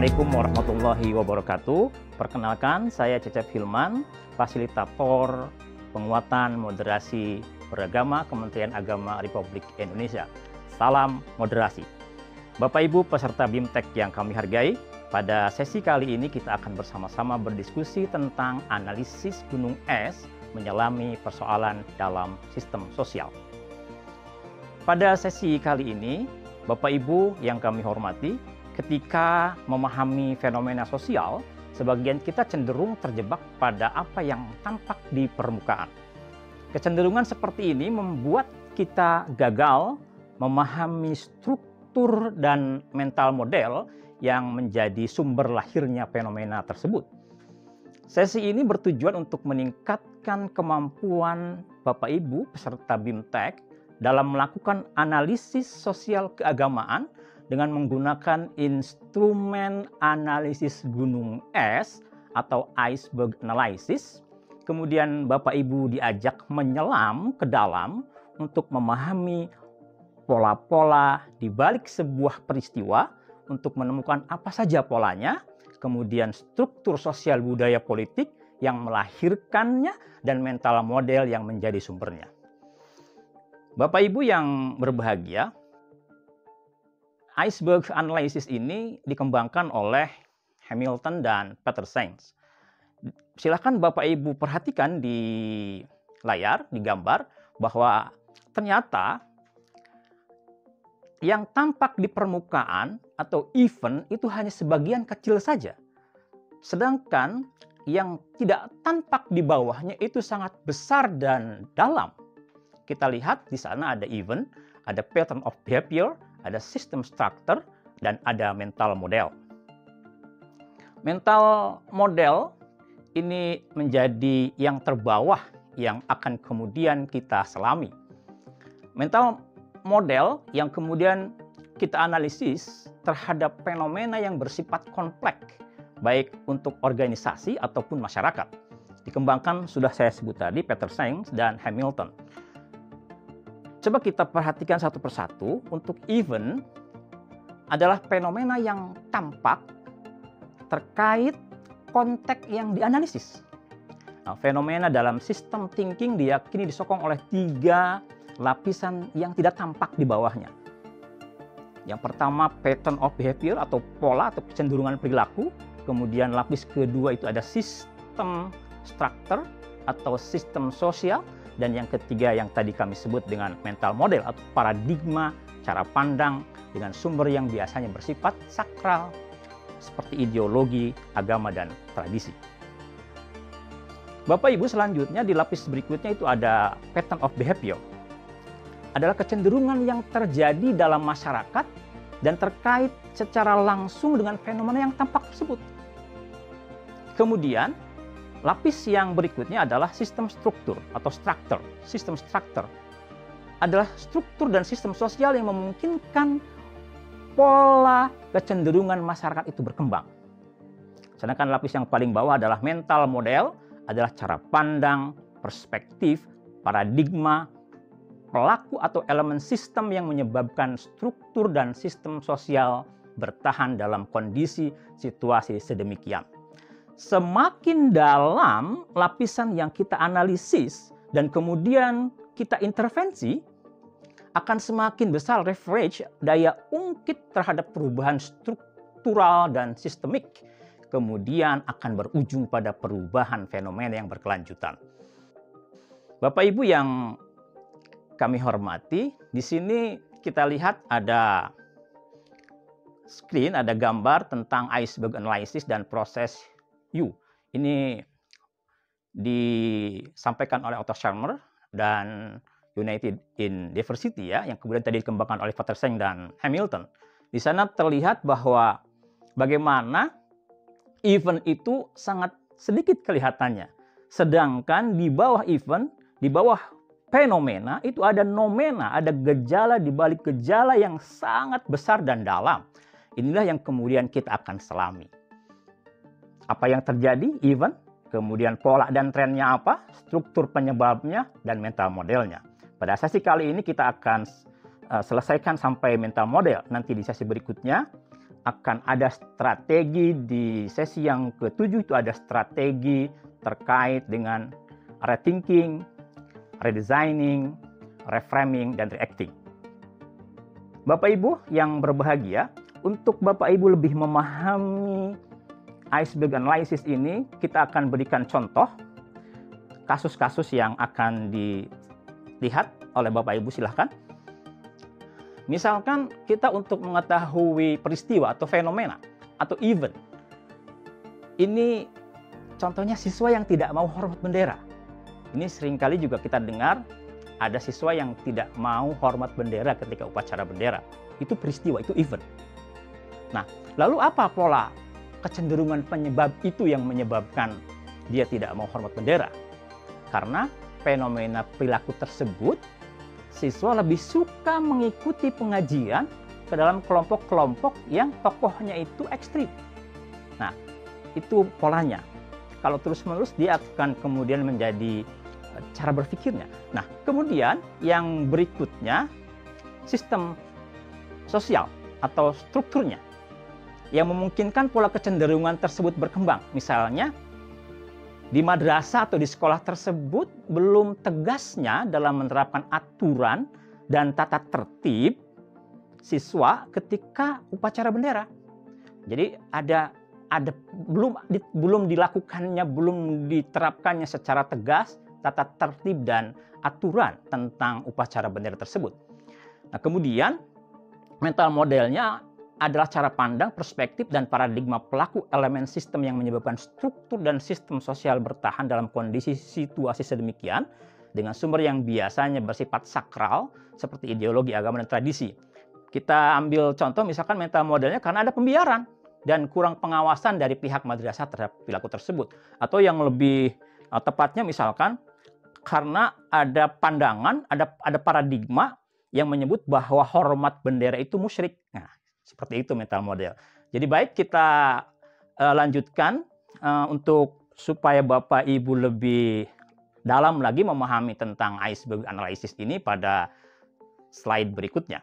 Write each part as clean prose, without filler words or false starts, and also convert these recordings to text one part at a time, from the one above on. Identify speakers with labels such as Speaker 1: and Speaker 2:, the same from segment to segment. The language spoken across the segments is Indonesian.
Speaker 1: Assalamualaikum warahmatullahi wabarakatuh. Perkenalkan, saya Cecep Hilman, fasilitator penguatan moderasi beragama Kementerian Agama Republik Indonesia. Salam moderasi. Bapak Ibu peserta BIMTEK yang kami hargai, pada sesi kali ini kita akan bersama-sama berdiskusi tentang analisis gunung es menyelami persoalan dalam sistem sosial. Pada sesi kali ini, Bapak Ibu yang kami hormati, ketika memahami fenomena sosial, sebagian kita cenderung terjebak pada apa yang tampak di permukaan. Kecenderungan seperti ini membuat kita gagal memahami struktur dan mental model yang menjadi sumber lahirnya fenomena tersebut. Sesi ini bertujuan untuk meningkatkan kemampuan Bapak Ibu peserta BIMTEK dalam melakukan analisis sosial keagamaan dengan menggunakan instrumen analisis gunung es atau iceberg analysis. Kemudian Bapak Ibu diajak menyelam ke dalam untuk memahami pola-pola di balik sebuah peristiwa untuk menemukan apa saja polanya, kemudian struktur sosial budaya politik yang melahirkannya dan mental model yang menjadi sumbernya. Bapak Ibu yang berbahagia, iceberg analysis ini dikembangkan oleh Hamilton dan Peterseng. Silakan Bapak Ibu perhatikan di layar, di gambar, bahwa ternyata yang tampak di permukaan atau event itu hanya sebagian kecil saja. Sedangkan yang tidak tampak di bawahnya itu sangat besar dan dalam. Kita lihat di sana ada event, ada pattern of behavior, ada system structure, dan ada mental model. Mental model ini menjadi yang terbawah yang akan kemudian kita selami. Mental model yang kemudian kita analisis terhadap fenomena yang bersifat kompleks, baik untuk organisasi ataupun masyarakat. Dikembangkan sudah saya sebut tadi Peterseng dan Hamilton. Coba kita perhatikan satu persatu. Untuk event adalah fenomena yang tampak terkait konteks yang dianalisis. Nah, fenomena dalam sistem thinking diyakini disokong oleh 3 lapisan yang tidak tampak di bawahnya. Yang pertama pattern of behavior atau pola atau kecenderungan perilaku. Kemudian lapis kedua itu ada sistem structure atau sistem sosial. Dan yang ketiga yang tadi kami sebut dengan mental model atau paradigma cara pandang dengan sumber yang biasanya bersifat sakral seperti ideologi, agama, dan tradisi. Bapak Ibu selanjutnya di lapis berikutnya itu ada pattern of behavior. Adalah kecenderungan yang terjadi dalam masyarakat dan terkait secara langsung dengan fenomena yang tampak tersebut. Kemudian lapis yang berikutnya adalah sistem struktur atau structure. Sistem structure adalah struktur dan sistem sosial yang memungkinkan pola kecenderungan masyarakat itu berkembang. Sedangkan lapis yang paling bawah adalah mental model, adalah cara pandang, perspektif, paradigma, pelaku atau elemen sistem yang menyebabkan struktur dan sistem sosial bertahan dalam kondisi situasi sedemikian. Semakin dalam lapisan yang kita analisis dan kemudian kita intervensi, akan semakin besar leverage daya ungkit terhadap perubahan struktural dan sistemik. Kemudian akan berujung pada perubahan fenomena yang berkelanjutan. Bapak Ibu yang kami hormati, di sini kita lihat ada screen, ada gambar tentang iceberg analysis dan proses U. Ini disampaikan oleh Otto Scharmer dan United in Diversity ya, yang kemudian tadi dikembangkan oleh Peterseng dan Hamilton. Di sana terlihat bahwa bagaimana event itu sangat sedikit kelihatannya. Sedangkan di bawah event, di bawah fenomena itu ada nomena, ada gejala di balik gejala yang sangat besar dan dalam. Inilah yang kemudian kita akan selami. Apa yang terjadi, event, kemudian pola dan trennya apa, struktur penyebabnya, dan mental modelnya. Pada sesi kali ini kita akan selesaikan sampai mental model. Nanti di sesi berikutnya akan ada strategi di sesi yang ke-7 itu ada strategi terkait dengan rethinking, redesigning, reframing, dan reacting. Bapak Ibu yang berbahagia, untuk Bapak Ibu lebih memahami iceberg analysis ini, kita akan berikan contoh kasus-kasus yang akan dilihat oleh Bapak Ibu, silahkan. Misalkan kita untuk mengetahui peristiwa atau fenomena atau event. Ini contohnya siswa yang tidak mau hormat bendera. Ini seringkali juga kita dengar ada siswa yang tidak mau hormat bendera ketika upacara bendera. Itu peristiwa, itu event. Nah, lalu apa pola kecenderungan penyebab itu yang menyebabkan dia tidak mau hormat bendera? Karena fenomena perilaku tersebut, siswa lebih suka mengikuti pengajian ke dalam kelompok-kelompok yang tokohnya itu ekstrim. Nah, itu polanya. Kalau terus-menerus dia akan kemudian menjadi cara berpikirnya. Nah, kemudian yang berikutnya, sistem sosial atau strukturnya yang memungkinkan pola kecenderungan tersebut berkembang. Misalnya, di madrasah atau di sekolah tersebut belum tegasnya dalam menerapkan aturan dan tata tertib siswa ketika upacara bendera. Jadi belum dilakukannya, belum diterapkannya secara tegas tata tertib dan aturan tentang upacara bendera tersebut. Nah, kemudian mental modelnya adalah cara pandang, perspektif, dan paradigma pelaku elemen sistem yang menyebabkan struktur dan sistem sosial bertahan dalam kondisi situasi sedemikian dengan sumber yang biasanya bersifat sakral seperti ideologi, agama, dan tradisi. Kita ambil contoh misalkan mental modelnya karena ada pembiaran dan kurang pengawasan dari pihak madrasah terhadap perilaku tersebut. Atau yang lebih tepatnya misalkan karena ada pandangan, ada paradigma yang menyebut bahwa hormat bendera itu musyrik. Nah, seperti itu mental model. Jadi baik kita lanjutkan untuk supaya Bapak Ibu lebih dalam lagi memahami tentang iceberg analysis ini pada slide berikutnya.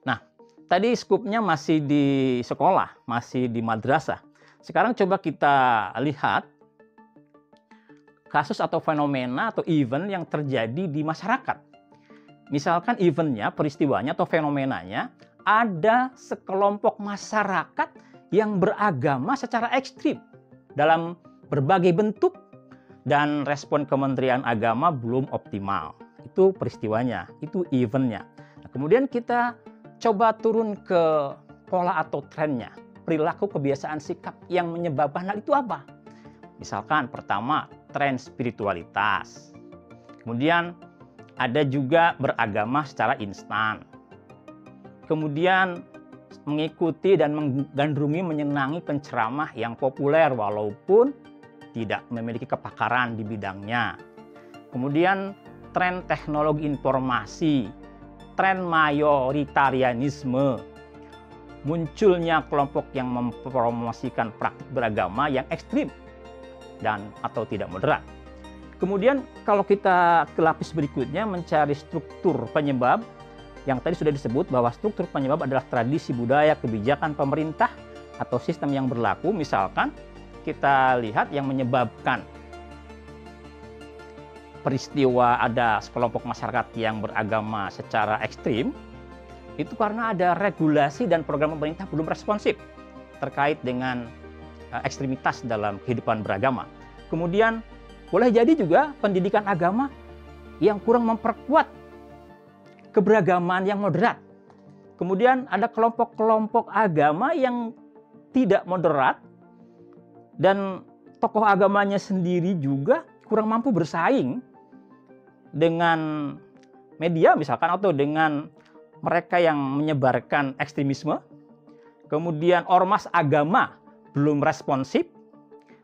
Speaker 1: Nah, tadi skupnya masih di sekolah, masih di madrasah. Sekarang coba kita lihat kasus atau fenomena atau event yang terjadi di masyarakat. Misalkan eventnya, peristiwanya atau fenomenanya, ada sekelompok masyarakat yang beragama secara ekstrim dalam berbagai bentuk dan respon Kementerian Agama belum optimal. Itu peristiwanya, itu eventnya. Nah, kemudian kita coba turun ke pola atau trennya, perilaku, kebiasaan, sikap yang menyebabkan hal itu apa? Misalkan pertama, tren spiritualitas. Kemudian ada juga beragama secara instan. Kemudian mengikuti dan menggandrungi, menyenangi penceramah yang populer walaupun tidak memiliki kepakaran di bidangnya. Kemudian tren teknologi informasi, tren mayoritarianisme, munculnya kelompok yang mempromosikan praktik beragama yang ekstrim dan atau tidak moderat. Kemudian kalau kita ke lapis berikutnya mencari struktur penyebab, yang tadi sudah disebut bahwa struktur penyebab adalah tradisi, budaya, kebijakan pemerintah atau sistem yang berlaku. Misalkan kita lihat yang menyebabkan peristiwa ada sekelompok masyarakat yang beragama secara ekstrim, itu karena ada regulasi dan program pemerintah belum responsif terkait dengan ekstremitas dalam kehidupan beragama. Kemudian boleh jadi juga pendidikan agama yang kurang memperkuat keberagaman yang moderat. Kemudian ada kelompok-kelompok agama yang tidak moderat dan tokoh agamanya sendiri juga kurang mampu bersaing dengan media misalkan atau dengan mereka yang menyebarkan ekstremisme. Kemudian ormas agama belum responsif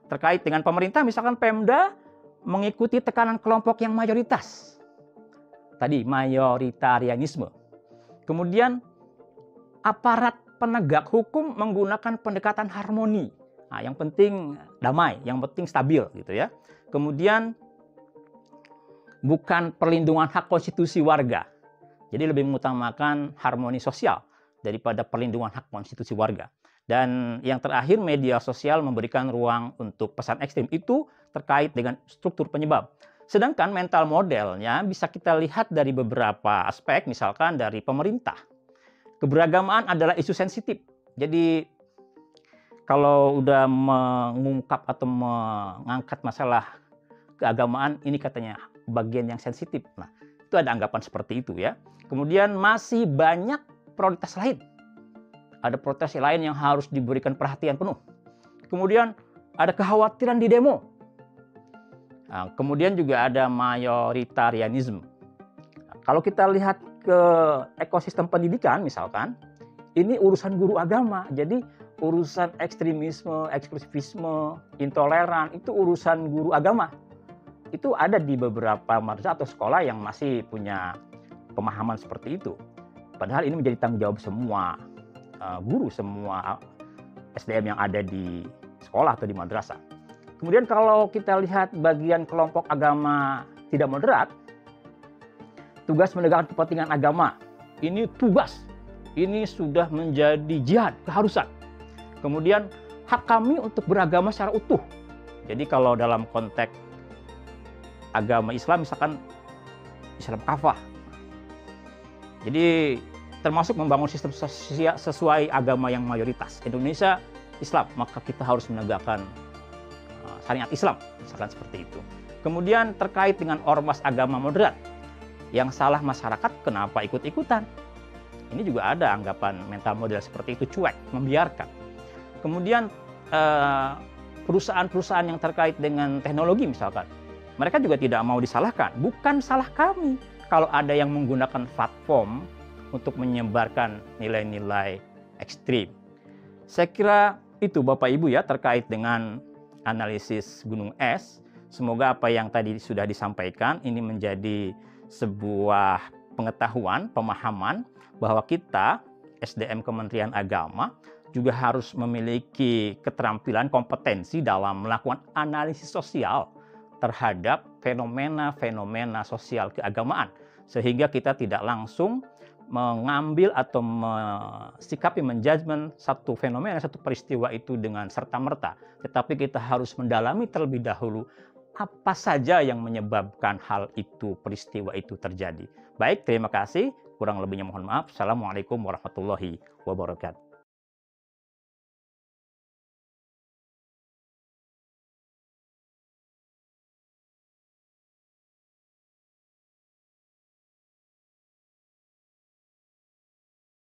Speaker 1: terkait dengan pemerintah, misalkan Pemda mengikuti tekanan kelompok yang mayoritas. Tadi mayoritarianisme. Kemudian aparat penegak hukum menggunakan pendekatan harmoni. Nah, yang penting damai, yang penting stabil gitu ya. Kemudian bukan perlindungan hak konstitusi warga. Jadi lebih mengutamakan harmoni sosial daripada perlindungan hak konstitusi warga. Dan yang terakhir, media sosial memberikan ruang untuk pesan ekstrim itu terkait dengan struktur penyebab. Sedangkan mental modelnya bisa kita lihat dari beberapa aspek, misalkan dari pemerintah. Keberagamaan adalah isu sensitif. Jadi kalau udah mengungkap atau mengangkat masalah keagamaan, ini katanya bagian yang sensitif. Nah, itu ada anggapan seperti itu ya. Kemudian masih banyak prioritas lain. Ada prioritas lain yang harus diberikan perhatian penuh. Kemudian ada kekhawatiran di demo. Nah, kemudian juga ada mayoritarianisme. Nah, kalau kita lihat ke ekosistem pendidikan misalkan, ini urusan guru agama. Jadi urusan ekstremisme, eksklusivisme, intoleran itu urusan guru agama. Itu ada di beberapa madrasah atau sekolah yang masih punya pemahaman seperti itu. Padahal ini menjadi tanggung jawab semua guru, semua SDM yang ada di sekolah atau di madrasah. Kemudian kalau kita lihat bagian kelompok agama tidak moderat, tugas menegakkan kepentingan agama, ini tugas, ini sudah menjadi jihad, keharusan. Kemudian hak kami untuk beragama secara utuh. Jadi kalau dalam konteks agama Islam, misalkan Islam kafah. Jadi termasuk membangun sistem sosial sesuai agama yang mayoritas. Indonesia Islam, maka kita harus menegakkan syariat Islam, misalkan seperti itu. Kemudian terkait dengan ormas agama moderat, yang salah masyarakat kenapa ikut-ikutan? Ini juga ada anggapan mental model seperti itu, cuek, membiarkan. Kemudian perusahaan-perusahaan yang terkait dengan teknologi misalkan, mereka juga tidak mau disalahkan. Bukan salah kami kalau ada yang menggunakan platform untuk menyebarkan nilai-nilai ekstrim. Saya kira itu Bapak Ibu ya terkait dengan analisis gunung es. Semoga apa yang tadi sudah disampaikan ini menjadi sebuah pengetahuan, pemahaman bahwa kita SDM Kementerian Agama juga harus memiliki keterampilan, kompetensi dalam melakukan analisis sosial terhadap fenomena-fenomena sosial keagamaan. Sehingga kita tidak langsung mengambil atau mensikapi, menjudgment satu fenomena, satu peristiwa itu dengan serta-merta. Tetapi kita harus mendalami terlebih dahulu apa saja yang menyebabkan hal itu, peristiwa itu terjadi. Baik, terima kasih. Kurang lebihnya mohon maaf. Assalamualaikum warahmatullahi wabarakatuh.